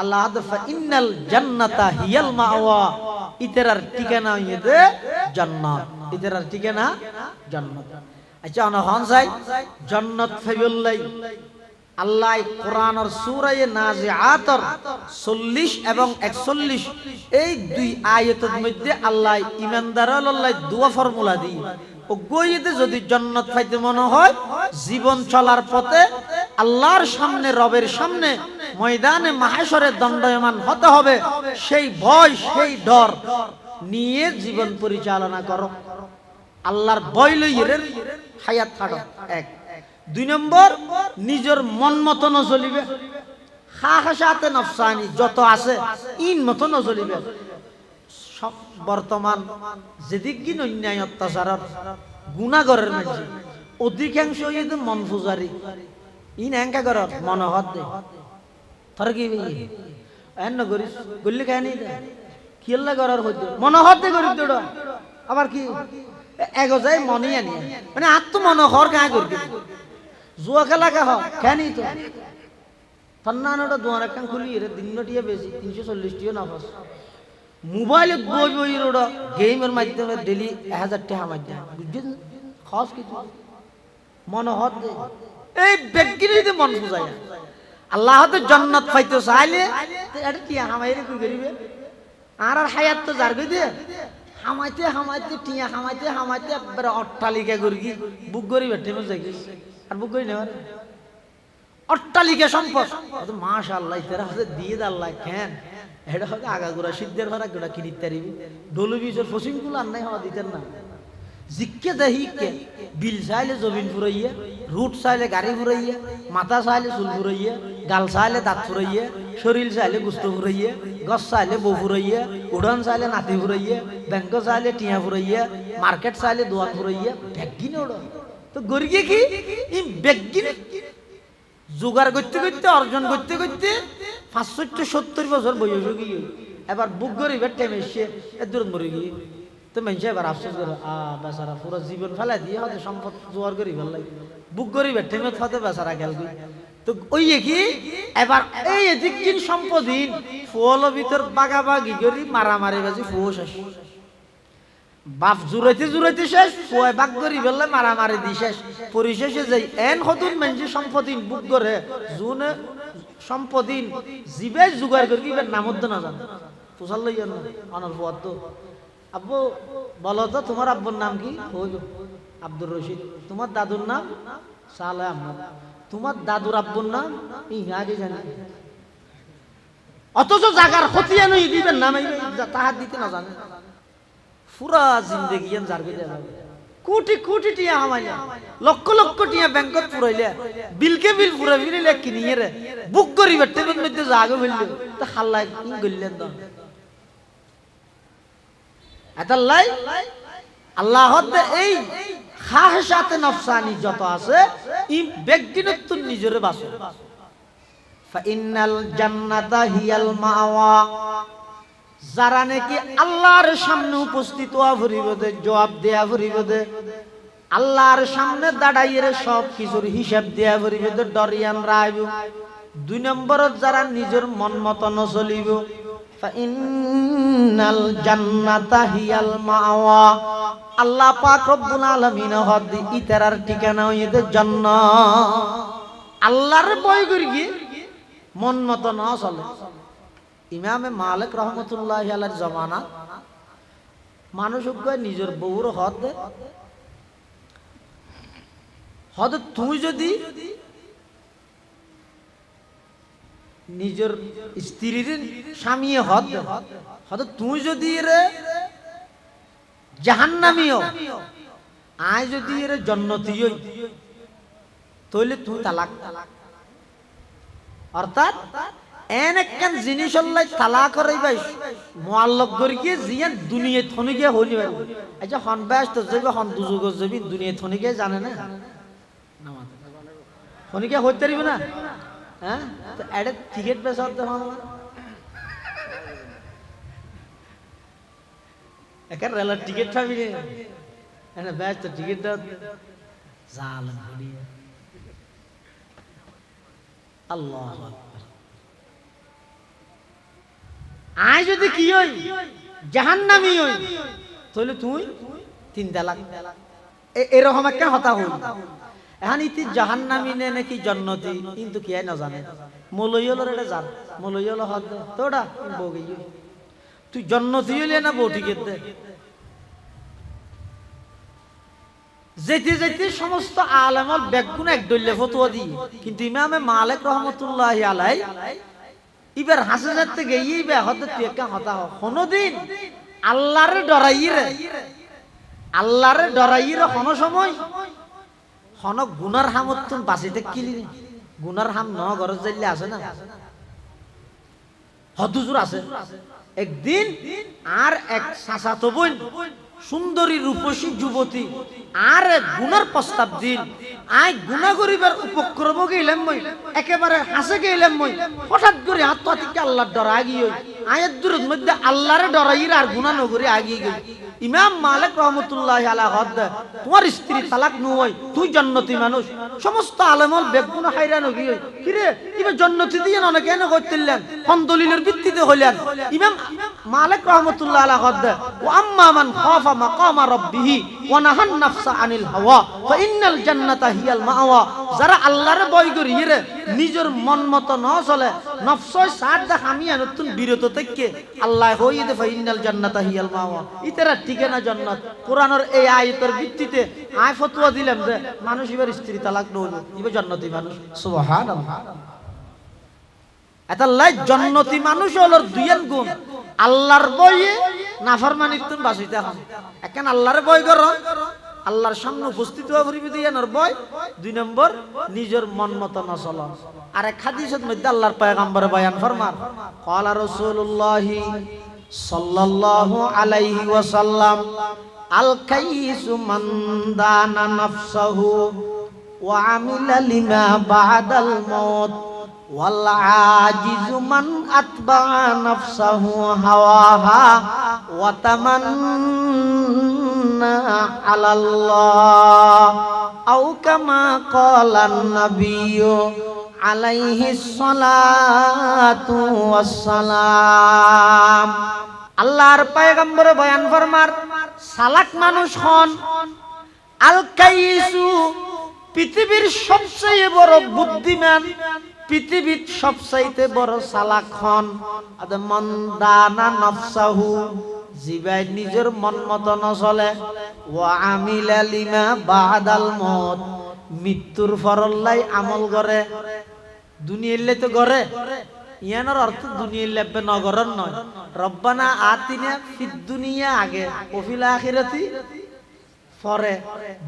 আল্লাহ ফা ইন্নাল জান্নাতা হিয়াল মাওয়া, ইতরার ঠিকানা হইতে জান্নাত, ইতরার ঠিকানা জান্নাত। আচ্ছা অন হন যাই জান্নাত ফাইবুল্লাহ আল্লাহ কোরআনের সূরায়ে নাজিআতর 40 এবং 41 এই দুই আয়াতের মধ্যে আল্লাহ ঈমানদারদের দোয়া ফর্মুলা দি ও গইতে যদি জান্নাত পাইতে মনে হয় জীবন চলার পথে আল্লাহর সামনে রবের সামনে ময়দানে মাহশরে দণ্ডায়মান হতে হবে, সেই ভয় সেই ডর নিয়ে জীবন পরিচালনা করো। আল্লাহর ভয় লইয়ে হায়াত থাকো। এক দুই নম্বর নিজের মন মতো ন চলিবে, খাখাসাতে নফসানি যত আছে ইন মতো ন চলিবে। বর্তমান যেদিক অন্যায় অত্যাচার গুণাগরের মাঝে অধিকাংশ ইয়ে মন পূজারি ইন এঙ্কা কর মনোহর দে থর কি এন করি গল্লি খায় নি কিল্লা করার হইতে মনোহর দে করি তোড় আবার কি এগো যাই মনে আনি মানে আত্ম মনোহর গায়ে করি জুয়া খেলা কা খানি তো তন্নানোটা দোয়ার একটা খুলি রে দিনটিয়া বেশি 340 টিয়া নফস মোবাইলে বই বই ওটা গেমের মাধ্যমে ডেলি 1000 টাকা মাধ্যমে বুঝছেন খাস কিছু মনোহর দে এই ব্যক্তিরই মন বুঝায় আল্লাহ তো জান্নাত পাইতে চাইলে এটা কি হামাইরে কি করিবে আর আর হায়াত তো জার গই দে হামাইতে হামাইতে টিয়া হামাইতে হামাইতে একবারে অট্টালিকা গরগি বুক গরি বেঠে মে যাই আর বুক গরি নেবার অট্টালিকা সম্পদ মাশাআল্লাহ তেরা হাতে দিয়ে দে আল্লাহ কেন এটা হবে আগাগোড়া সিদ্ধের ভাড়া গোড়া কিনিতে পারিবি ডলু বীজের ফসিংগুলো আর নাই হওয়া দিতেন না জিক্কে দেহিকে বিল চাইলে জমিন ফুরাইয়া রুট চাইলে গাড়ি ফুরাইয়া মাথা চাইলে চুল ফুরাইয়া গাল চাইলে দাঁত ফুরাইয়া শরীর চাইলে গুস্ত ফুরাইয়া গছ চাইলে বউ ফুরাইয়া উড়ান চাইলে নাতি ফুরাইয়া ব্যাংক চাইলে টিয়া ফুরাইয়া মার্কেট চাইলে দোয়ান ফুরাইয়া ব্যাগিন ওড় তো গরিয়ে কি এই ব্যাগিন জোগাড় করতে করতে অর্জন করতে করতে 570 বছর বয়স গিয়ে এবার বুক গরিবের টাইম এসে দূর মরে গিয়ে তো মানুষ এবার আফসোস করে বেচারা পুরো জীবন ফেলা দিয়ে হয়তো সম্পদ জোয়ার করি ভাল লাগে বুক গরিবের টাইমে হয়তো বেচারা গেল তো ওই কি এবার এই এদিক দিন সম্পদিন ফুল ভিতর বাগাবাগি করি মারামারি বাজি ফুয়ো শেষ বাপ জুড়াইতে জুড়াইতে শেষ ফুয়ায় বাগ করি বললে মারামারি দি শেষ পরিশেষে যাই এন হতুন মানুষ সম্পদিন বুক করে জুনে সম্পদিন জীবে জোগাড় করি নামত না জানে পোষাল লই অনার ফুয়ার তো আব্বু বলো তো তোমার আব্বুর নাম কি? ওই আব্দুর রশিদ। তোমার দাদুর নাম? সালেহ আহমদ। তোমার দাদুর আব্বুর নাম? আগে জানি। অথচ জাগার খতিয়া নই দিবেন নাম তাহার দিতে না জানে। পুরা জিন্দেগি যার কে যাবে, কোটি কোটি টিয়া হামাইলা, লক্ষ লক্ষ টিয়া ব্যাংকত পুরাইলে, বিলকে বিল পুরা বিলে কিনিয়ে রে বুক করিবে টেবিল মধ্যে জাগে বললে তো হাল্লাই কি গল্লেন তো এতাল্লাই আল্লাহ এই খাহেসাতে নফসানি যত আছে ই ব্যক্তিগত নিজরে বাসো। ফাইনাল জান্নাতা হিয়াল মাওয়া, যারা নাকি আল্লাহর সামনে উপস্থিত হওয়া ফুরিবদে, জবাব দেয়া ফুরিবদে, আল্লাহর সামনে দাঁড়াইয়ে সব কিছুর হিসাব দেয়া ফুরিবদে, ডরিয়ান রাইব। 2 নম্বরত যারা নিজের মন মতন চলিব, ফাইনাল জান্নাতা হিয়াল মাওয়া, আল্লাহ পাক রব্বুল আলামিন হদ ইতারার ঠিকানা হইতে জান্নাত। আল্লাহর ভয় করি কি মন মত না চলে। ইমামে মালিক রহমতুল্লাহি আলাইহির জামানা মানুষ নিজের বউর হদ তুই যদি নিজের স্ত্রীর স্বামী হদ তুই যদি রে জাহান্নামীও আয় যদি রে জান্নাতি হই তাহলে তুই তালাক। অর্থাৎ এন একখান জিনিস আল্লাহ তালাক করাইবাই মুআল্লাক করি কি জিয়ান দুনিয়া থনি গিয়ে হইনি পারে। আচ্ছা হন বাস তো যাবে হন দুজুগ যাবি দুনিয়া থনি গিয়ে জানে না থনি গিয়ে হইতে পারবি না। হ্যাঁ তো এড টিকিট বেচা হতে হন একার রেলের টিকিট পাবি না ব্যাস তো টিকিট জাল আল্লাহ। আয় যদি কি হই জাহান্নামী হই তাহলে তুই 3 তালাক। এরকম একটা হতা হল। এখন ইতি জাহান্নামী নে নাকি জান্নাতি কিন্তু কি না জানে। মলইয়লর এটা জান মলইয়ল হদ তোড়া বগি তুই জান্নাতি হইলে না বউ টিকিট দে। যেতে যেতে সমস্ত আলেমল বেগুন এক দল্লে ফতোয়া দি, কিন্তু ইমামে মালিক রহমতুল্লাহি আলাই ইবার হাসে যাতে গিয়ে বে হতে তুই একটা হতা হ কোনদিন আল্লাহরে ডরাইরে কোন সময় কোন গুনার হামত তুন বাঁচিতে কিলি গুনার হাম ন ঘরে যাইলে আছে না হদুজুর আছে। একদিন আর এক চাচাতো বোন সুন্দরী রূপসী যুবতী আর গুনার প্রস্তাব দিন আয় গুনা করিবার উপক্রম গেলাম মই একেবারে হাসে গেলাম মই হঠাৎ করে আত্মহত্যা আল্লাহর ডরা আগিয়ে আয়ের দূরের মধ্যে আল্লাহরে ডরাইর আর গুনা নগরে আগিয়ে গেল। ইমাম মালিক রহমতুল্লাহি আলাইহি হদ তোমার স্ত্রী তালাক নয় তুই জান্নাতি মানুষ। সমস্ত আলেমল বেগুন হায়রান হই কিরে ইবা জান্নাতি দিয়ে অনেক কেন কইতেলেন কোন দলিলের ভিত্তিতে হইলেন। ইমাম মালিক রহমতুল্লাহি আলাইহি হদ ওয়া আম্মা মান খাফা মাকামা রাব্বিহি ওয়া নাহান নাফসা আনিল হাওয়া ফাইনাল জান্নাতা হিয়াল মাওয়া, যারা আল্লাহরে ভয় করি রে নিজের মন মতো ন চলে নফসয় সাথ দেখ আমি নতুন বিরত থেকে আল্লাহ হইয়ে দে ফাইনাল জান্নাতা হিয়াল মাওয়া ইতারা ঠিকানা জান্নাত। কোরআনের এই আয়াতের ভিত্তিতে আয় ফতোয়া দিলাম যে মানুষ এবার স্ত্রী তালাক নইল ইবে জান্নাতি মানুষ। সুবহানাল্লাহ। এতাল্লাই জান্নাতি মানুষ হলো 2 গুণ আল্লাহর ভয়ে নাফরমানির তুন বাঁচিতে হন। একখান আল্লাহর ভয় করো আল্লাহর সামনে উপস্থিত হওয়া পরিবে দিয়ানোর ভয়। 2 নম্বর নিজের মন মতো না চলা। আর এক হাদিসের মধ্যে আল্লাহর পয়গম্বর বয়ান ফরমান ক্বালা রাসূলুল্লাহি সাল্লাল্লাহু আলাইহি ওয়াসাল্লাম আল কাইসু মান দানা নাফসাহু ওয়া আমিলা লিমা বাদাল মাউত ওয়াল আজিজু মান আতবা নাফসাহু হাওয়াহা ওয়া তামান্না আলাল্লাহ আও কামা ক্বালান নাবিয়্যু আলাইহিস সালাতু ওয়াসসালাম। আল্লাহর পয়গম্বর বয়ান ফরমার সালাক মানুষ হন আল কাইসু পৃথিবীর সবচেয়ে বড় বুদ্ধিমান পৃথিবীর সবচাইতে বড় চালাক হন মান দানা নফসাহু জিবাই নিজের মন মতো নচলে ওয়া আমিলা লিমা বাদাল মত মৃত্যুর ফরল্লাই আমল করে দুনিয়ালে তো করে ইয়ানোর অর্থ দুনিয়ার লেবে নগরন নয় রব্বানা আতিনা ফিদ দুনিয়া আগে ওফিল আখিরাতি পরে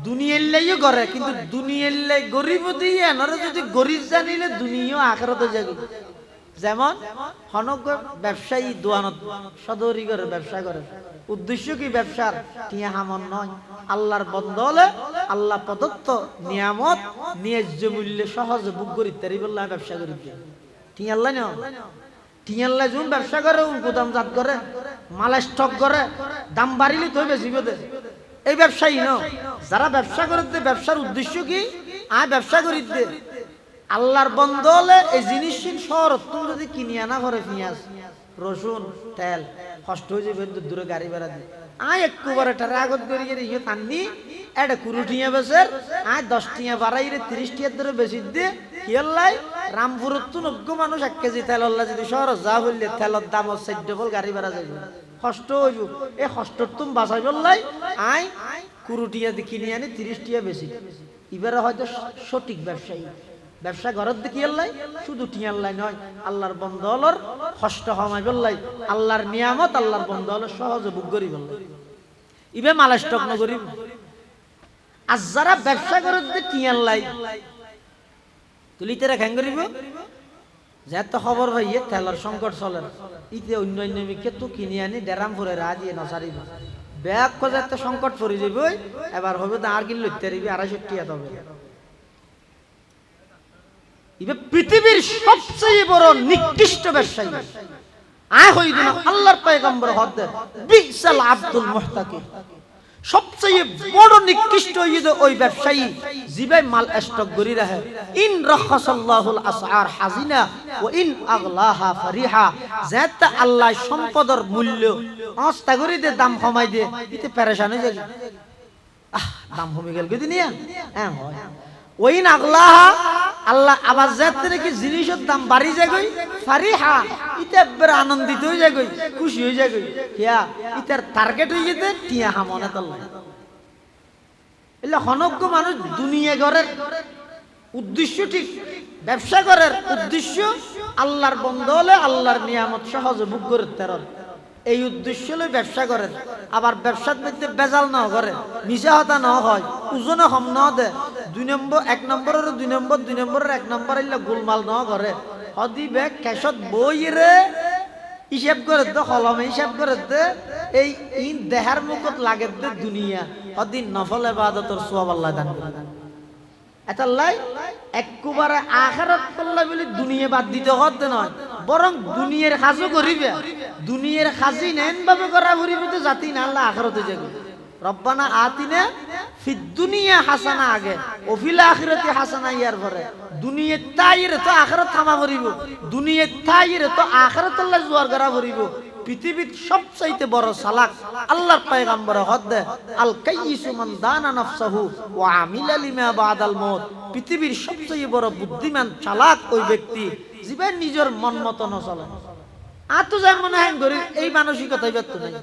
দুনিয়ার লাইও করে কিন্তু দুনিয়ার লাই গরিব দিয়ে নরে যদি গরিব জানিলে দুনিয়াও আখিরাতে যাবে যেমন হনক ব্যবসায়ী দোয়ানত সদরি করে ব্যবসা করে উদ্দেশ্য কি ব্যবসার টিয়া হামন নয় আল্লাহর বন্দলে আল্লাহ প্রদত্ত নিয়ামত ন্যায্য মূল্যে সহজে বুক করি তারি বললা ব্যবসা করি টিয়া আল্লাহ না টিয়া আল্লাহ যখন ব্যবসা করে গুদাম জাত করে মাল স্টক করে দাম বাড়িলে তো বেশি বেদে এই ব্যবসায়ী ন যারা ব্যবসা করে ব্যবসার উদ্দেশ্য কি আয় ব্যবসা করি আল্লাহর বন্দলে এই জিনিস শহর তুমি যদি কিনে আনা করে পেঁয়াজ রসুন তেল কষ্ট হয়ে যাবে দূরে গাড়ি ভাড়া দিয়ে আয় একবারে টাকা আগত করে ইয়ে টাননি এটা 20 টিয়া বেচের আয় 10 টিয়া বাড়াই 30 টিয়ার ধরে বেশি দিয়ে কি আল্লাহ রামপুরত তো 90 মানুষ 1 কেজি তেল আল্লাহ যদি শহর যা হইলে তেলের দাম 14 গাড়ি ভাড়া যাইব কষ্ট হইব এই কষ্টর তুমি বাঁচাই বললাই আয় 20 টিয়া কিনে আনি 30 টিয়া বেশি এবারে হয়তো সঠিক ব্যবসায়ী ব্যবসা ঘরের দেখি আল্লাহ শুধু টিয়াল্লাই নয় আল্লাহর বন্দলর কষ্ট হমাই বললাই আল্লাহর নিয়ামত আল্লাহর বন্দলর সহজে বুক করি বললাই ইবে মাল স্টক ন করিব আর যারা ব্যবসা করে টিয়াল্লাই তুলিতে রেখান করিব যে তো খবর ভাইয়ে তেলের সংকট চলে ইতে অন্যান্য মিকে তো কিনে আনি ডেরাম ফুরে রা দিয়ে নসারিব ব্যাগ খোঁজা একটা সংকট পড়ে যাবে এবার হবে তো আর কিন লইতে পারিবি 250 টাকা তবে পৃথিবীর সবচেয়ে বড় নিকৃষ্ট ব্যবসায়ী আয় হইল না আল্লাহর পয়গম্বর হদে বিসাল আব্দুল মুহতাকি সবচেয়ে বড় নিকৃষ্ট হইল ওই ব্যবসায়ী জিবাই মাল স্টক করি রাখে ইন রাখাসাল্লাহুল আসআর হাজিনা ওয়া ইন আগলাহা ফারিহা যাতে আল্লাহ সম্পদের মূল্য আস্তা করে দে দাম কমাই দে ইতে পেরেশান হয়ে যায় দাম কমে গেল কি দুনিয়া হ্যাঁ হয় ওইন আগলাহা আল্লাহ আবার যাতে কি জিনিসের দাম বাড়ি যায় গই ফারিহা ইতে বড় আনন্দিত হয়ে যায় গই খুশি হয়ে যায় গই কিয়া ইতার টার্গেট হয়ে যেতে টিয়া হামনে আল্লাহ এলা হনজ্ঞ মানুষ দুনিয়া ঘরের উদ্দেশ্য ঠিক ব্যবসা করার উদ্দেশ্য আল্লাহর বন্দলে আল্লাহর নিয়ামত সহজে ভোগ করে তেরর এই উদ্দেশ্য লই ব্যবসা করেন আবার ব্যবসার মধ্যে বেজাল না করে মিশা হতা না হয় ওজনে কম না দে 2 নম্বর 1 নম্বরের 2 নম্বর 2 নম্বরের 1 নম্বর ইল্লা গোলমাল না করে হদি বে ক্যাশত বইরে হিসাব করে দে কলমে হিসাব করে দে এই ইন দেহার মুখত লাগে দে দুনিয়া হদি নফল ইবাদতের সওয়াব আল্লাহ দান করে এতাল্লাই একবারে আখিরাত করলা বলি দুনিয়া বাদ দিতে হতে নয় বরং দুনিয়ার কাজও করিবে দুনিয়ার কাজই নেন ভাবে করা করিবে তো জাতি না আল্লাহ আখিরাতে যাবে রব্বানা আতিনা ফিদ দুনিয়া হাসানা আগে ও ফিল আখিরাতি হাসানা ইয়ার পরে দুনিয়া তাইরে তো আখিরাত থামা করিব দুনিয়া তাইরে তো আখিরাত আল্লাহ জোয়ার করা করিব পৃথিবীর সবচাইতে বড় সালাক আল্লাহর পয়গম্বর হদে আল কাইয়িসু মান দানা নাফসাহু ওয়া আমিলা লিমা বাদাল মউত পৃথিবীর সবচেয়ে বড় বুদ্ধিমান চালাক ওই ব্যক্তি যিনি নিজের মন মতো না চলে আতো যায় মনে হয় গরি এই মানসিকতাই ব্যক্ত নাই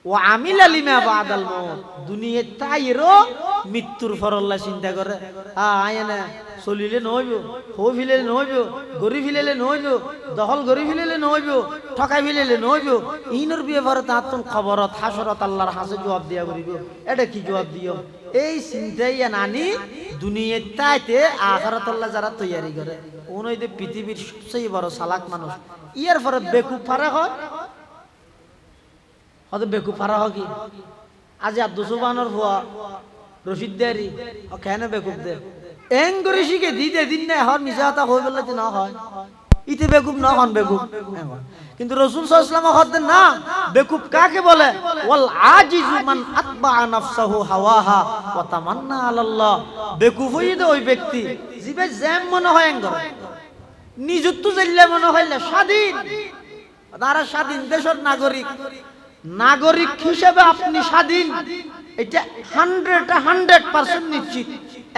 ওয়া আমিলা লিমা বাদাল মউত দুনিয়া তাইরো মৃত্যুর পর আল্লাহ চিন্তা করে আয়না চলিলে নহইব হো ফিলে নহইব গরি ফিলেলে নহইব দখল গরি ফিলেলে নহইব ঠকাই ফিলেলে নহইব ইনর ব্যাপারে তাতুল খবরত হাসরত আল্লাহর হাসে জবাব দিয়া করিব এটা কি জবাব দিও এই চিন্তাই নানি দুনিয়ার তাইতে আখিরাত আল্লাহ যারা তৈয়ারি করে ওনইতে পৃথিবীর সবচেয়ে বড় চালাক মানুষ ইয়ার পরে বেকুব ফারা হয় হয়তো বেকুব ফারা হয় কি আজি আব্দুল সুবহানের ফুয়া রশিদ দেরি ও কেন বেকুব দে এং করে শিখে দিতে দিন না হর মিজাতা হই বললে না হয় ইতে বেকুব না হন বেকুব কিন্তু রাসূল সাল্লাল্লাহু আলাইহি ওয়াসাল্লাম হতেন না বেকুব কাকে বলে ওয়াল আজিজু মান আতবা নাফসাহু হাওয়াহা ওয়া তামান্না আলাল্লাহ বেকুব হইতে ওই ব্যক্তি জিবে জ্যাম মনে হয় এং করে নিজত্ব জাইলে মনে হইলে স্বাধীন তারা স্বাধীন দেশের নাগরিক নাগরিক হিসেবে আপনি স্বাধীন এটা 100% নিশ্চিত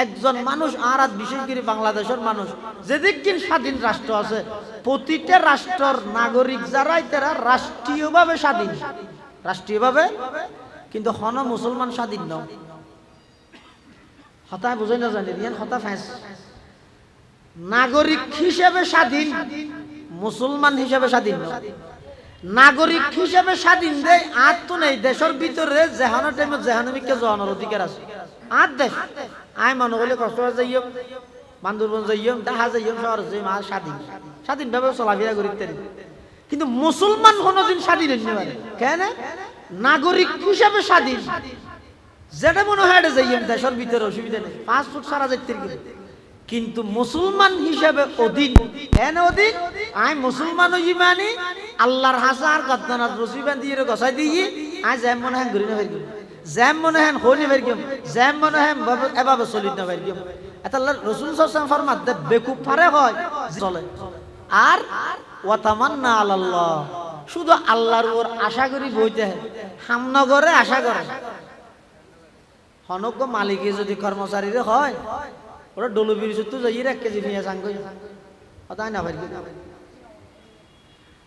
একজন মানুষ আর বিশেষ করে বাংলাদেশের মানুষ যেদিন স্বাধীন রাষ্ট্র আছে প্রতিটা রাষ্ট্রের নাগরিক যারাই তারা রাষ্ট্রীয়ভাবে স্বাধীন রাষ্ট্রীয়ভাবে, কিন্তু হন মুসলমান স্বাধীন ন হতায় বুঝাই না জানি ইয়ান হতা ফ্যাঁস নাগরিক হিসেবে স্বাধীন, মুসলমান হিসেবে স্বাধীন ন। নাগরিক হিসেবে স্বাধীন দেয় আর তো নেই দেশের ভিতরে যেহানো টাইমে যেহানমিককে জহানোর অধিকার আছে আর দেশ আয় মনে করলে কষ্ট যাইও বান্দরবন যাইও দেখা যাইও শহর যাই মা স্বাধীন স্বাধীনভাবে চলাফেরা করিতে, কিন্তু মুসলমান কোনোদিন স্বাধীন হইতে পারে কেন? নাগরিক হিসেবে স্বাধীন, যেটা মনে হয় যাইম দেশের ভিতরে অসুবিধা নেই, 5 ফুট সারা যাইতে, কিন্তু মুসলমান হিসেবে অধীন। এনে অধীন আই মুসলমান হই মানে আল্লাহর হাসার গদ্দানাত রসিবান দিয়ে গসাই দিয়ে আই যেম মনে হয় ঘুরি না ফেরগিম, যেম মনে হয় হই না ফেরগিম, যেম মনে হয় এভাবে চলি না ফেরগিম। এটা আল্লাহ রসুল সাল্লাল্লাহু আলাইহি ওয়াসাল্লাম ফরমাত বেকুব পারে হয় চলে। আর ওয়াতামান্না আলাল্লাহ, শুধু আল্লাহর উপর আশা করি বইতে হয়, হামনগরে আশা করে। হনজ্ঞ মালিকে যদি কর্মচারীরে হয় ওরা ডলু বিরিচুত যাই 1 কেজি পেঁয়াজ আঙ্গ তাই না পারি,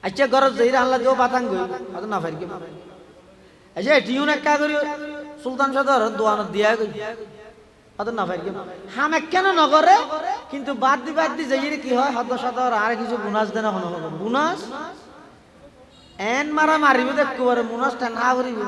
আচ্ছা গরজ যাই আল্লাহ দেও পাতাঙ্গ অত না পারি, আচ্ছা এটিও একটা করি সুলতান সদর দোয়ানত দিয়া গই অত না পারি। হাম এক কেন নগরে, কিন্তু বাদ দি যাই কি হয় হত সদর আর কিছু বোনাস দেন হন বোনাস এন মারা মারিবে দেখতে পারে বোনাস না করিব।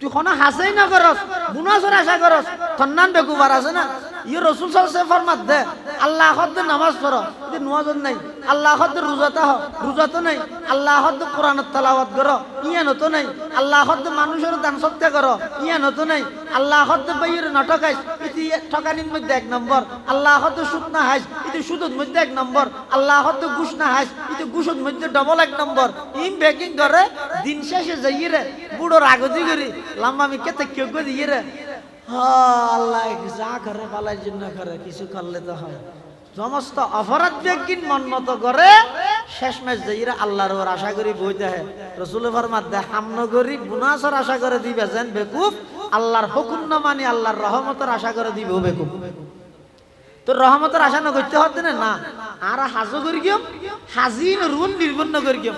তুই কোনো হাসেই না করস বুনাসের আশা করস তন্নান বেকুবার আছে না। ইয়ে রসুল সাল্লাল্লাহু আলাইহি ওয়াসাল্লাম ফরমাত দে আল্লাহ হদ্দে নামাজ পড়ো যদি নুয়াজত নাই, আল্লাহ হদ্দে রোজাতা হ রোজাতো নাই, আল্লাহ হদ্দে কোরআনের তেলাওয়াত করো ইয়ানো তো নাই, আল্লাহ হদ্দে মানুষের দান সত্যা করো ইয়ানো তো নাই, আল্লাহ হদ্দে বাইয়ের নটকাইস ইতি ঠকানির মধ্যে 1 নম্বর, আল্লাহ হদ্দে সুদ না হাইস ইতি সুদের মধ্যে 1 নম্বর, আল্লাহ হদ্দে ঘুষ না হাইস ইতি ঘুষের মধ্যে ডবল 1 নম্বর। ইম বেকিং করে দিন শেষে যাইয়ে বুড়ো রাগজি করি লম্বা আমি কেতে কেউ দিয়ে রে আল্লাহ যা করে পালার জন্য করে কিছু করলে তো হয়। সমস্ত অপরাধ ব্যক্তির মন মতো করে শেষমেশ যাইরা আল্লাহর ওর আশা করি বইতে হয়। রসুল ফরমাত দে হামন করি বুনাসর আশা করে দিবে যেন বেকুফ, আল্লাহর হুকুম না মানি আল্লাহর রহমতের আশা করে দিবে বেকুফ। তো রহমতের আশা না করতে হতে না আর হাজো করি গিয়ে হাজিন রুন নির্বন্ন করি গিয়ে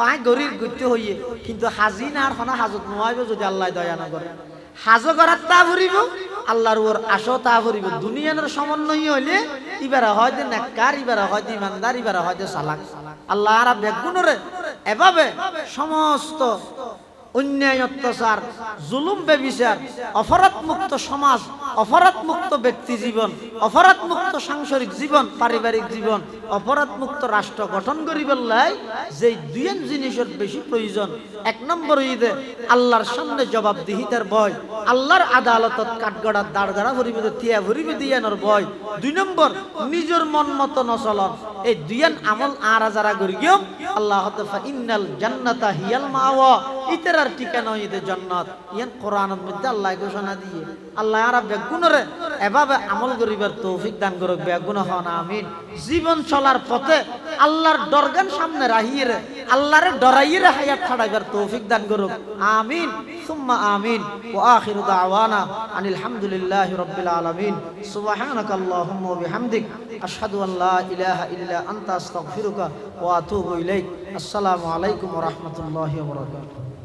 আয় গরির করতে হইয়ে, কিন্তু হাজিন আর হনা হাজত নোয়াইব যদি আল্লাহ দয়া না করে। হাজো করার তা ভরিব আল্লাহর ওর আশো তা ভরিব। দুনিয়ার সমন্বয় হইলে ইবারা হয়তো নেককার, ইবারা হয়তো ইমানদার, ইবারা হয়তো চালাক। আল্লাহ আর বেগুনরে এভাবে সমস্ত অন্যায় অত্যাচার জুলুম বেবিচার অপরাধ মুক্ত সমাজ, অপরাধ মুক্ত ব্যক্তি জীবন, অপরাধ মুক্ত সাংসারিক জীবন, পারিবারিক জীবন, অপরাধ মুক্ত রাষ্ট্র গঠন করিবার লাই যে 2 জিনিসের বেশি প্রয়োজন। 1 নম্বর হইতে আল্লাহর সামনে জবাবদিহিতার ভয়, আল্লাহর আদালতত কাঠগড়ার দাঁড়গাড়া ভরিবে তিয়া ভরিবে দিয়ানোর ভয়। 2 নম্বর নিজের মন মতো নচলন। এই 2 আমল আর যারা করি গিয়ে আল্লাহ তাআলা ইন্নাল জান্নাতা হিয়াল মাওয়া, ইতরার ঠিকানা হইতে জান্নাত। ইয়ান কোরআনের মধ্যে আল্লাহ ঘোষণা দিয়ে আল্লাহ আর বেগুনরে এভাবে আমল করিবার তৌফিক দান করুক। বেগুন হন আমিন। জীবন চলার পথে আল্লাহর দরগান সামনে রাখিয়ে আল্লাহরে ডরাইয়ে হায়াত ছাড়াইবার তৌফিক দান করুক আমিন সুম্মা আমিন। ওয়া আখিরু দাওয়ানা আনিল হামদুলিল্লাহি রাব্বিল আলামিন। সুবহানাকাল্লাহুম্মা ওয়া বিহামদিক আশহাদু আন লা ইলাহা ইল্লা আনতা আস্তাগফিরুকা ওয়া আতুবু ইলাইক। আসসালামু আলাইকুম ওয়া রাহমাতুল্লাহি ওয়া বারাকাতুহু।